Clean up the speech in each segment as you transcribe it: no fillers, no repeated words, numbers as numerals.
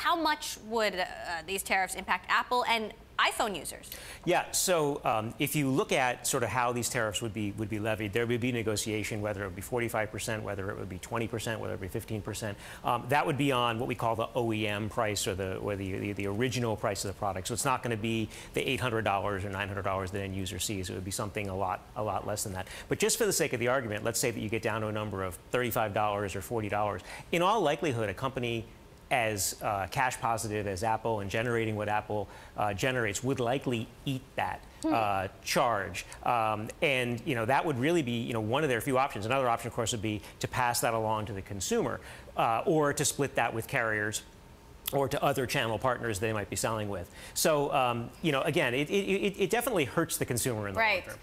how much would these tariffs impact Apple and iPhone users? Yeah, so if you look at sort of how these tariffs would be levied, there would be negotiation whether it would be 45%, whether it would be 20%, whether it would be 15%. That would be on what we call the OEM price, or the original price of the product. So it's not going to be the $800 or $900 that end user sees. It would be something a lot less than that. But just for the sake of the argument, let's say that you get down to a number of $35 or $40. In all likelihood, a company as cash positive as Apple and generating what Apple generates would likely eat that charge. And that would really be one of their few options. Another option, of course, would be to pass that along to the consumer, or to split that with carriers or to other channel partners they might be selling with. So again, it definitely hurts the consumer in the long term.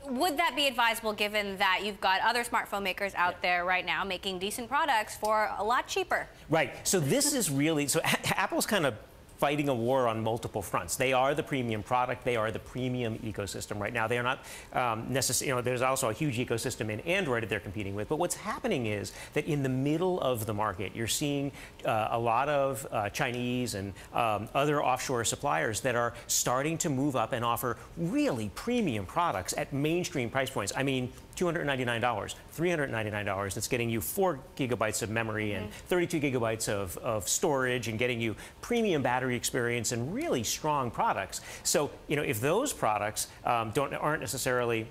Would that be advisable, given that you've got other smartphone makers out there right now making decent products for a lot cheaper? Right. So this is really, so Apple's kind of fighting a war on multiple fronts. They are the premium product. They are the premium ecosystem right now. They are not necessarily, there's also a huge ecosystem in Android that they're competing with. But what's happening is that in the middle of the market, you're seeing a lot of Chinese and other offshore suppliers that are starting to move up and offer really premium products at mainstream price points. I mean, $299, $399, that's getting you 4 gigabytes of memory and 32 gigabytes of storage, and getting you premium battery experience and really strong products. So, if those products aren't necessarily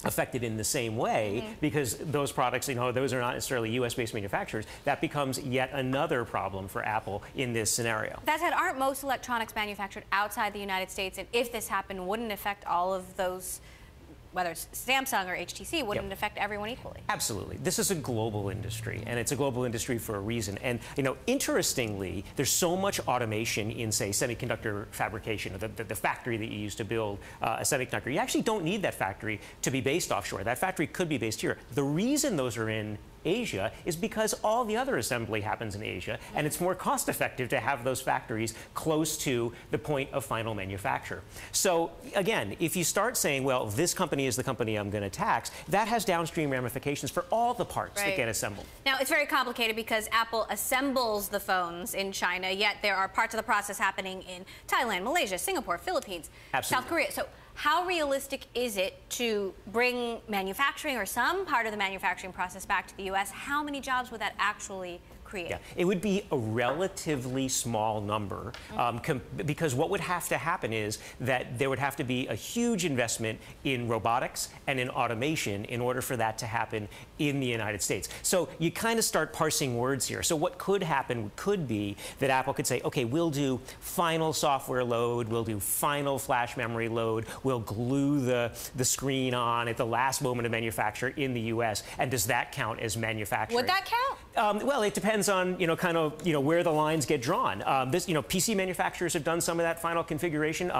affected in the same way, because those products, those are not necessarily US-based manufacturers, that becomes yet another problem for Apple in this scenario. That said, aren't most electronics manufactured outside the United States? And if this happened, wouldn't it affect all of those, whether it's Samsung or HTC, wouldn't it affect everyone equally? Absolutely. This is a global industry, and it's a global industry for a reason. And, interestingly, there's so much automation in, say, semiconductor fabrication, the factory that you use to build a semiconductor. You actually don't need that factory to be based offshore. That factory could be based here. The reason those are in Asia is because all the other assembly happens in Asia, and it's more cost-effective to have those factories close to the point of final manufacture. So again, if you start saying, well, this company is the company I'm going to tax, that has downstream ramifications for all the parts that get assembled. Now, it's very complicated because Apple assembles the phones in China, yet there are parts of the process happening in Thailand, Malaysia, Singapore, Philippines, South Korea. So how realistic is it to bring manufacturing or some part of the manufacturing process back to the U.S.? How many jobs would that actually create? Yeah, it would be a relatively small number, because what would have to happen is that there would have to be a huge investment in robotics and in automation in order for that to happen in the United States. So you kind of start parsing words here. So what could happen could be that Apple could say, okay, we'll do final software load, we'll do final flash memory load, we'll glue the screen on at the last moment of manufacture in the U.S. And does that count as manufacturing? Would that count? Well, it depends on where the lines get drawn. PC manufacturers have done some of that final configuration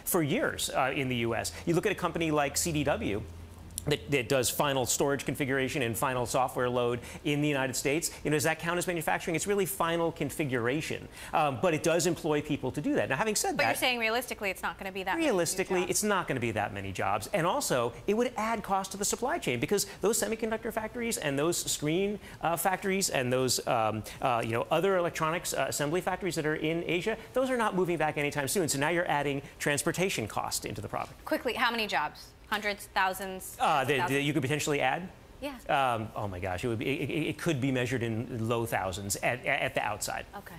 for years in the U.S. You look at a company like CDW that does final storage configuration and final software load in the United States. Does that count as manufacturing? It's really final configuration, but it does employ people to do that. Now, having said that, but you're saying realistically, it's not going to be that. Realistically, it's not going to be that many jobs, and also it would add cost to the supply chain, because those semiconductor factories and those screen factories and those other electronics assembly factories that are in Asia, those are not moving back anytime soon. So now you're adding transportation cost into the product. Quickly, how many jobs? Hundreds, thousands? That you could potentially add? Yeah. Oh my gosh, it could be measured in low thousands at the outside. Okay.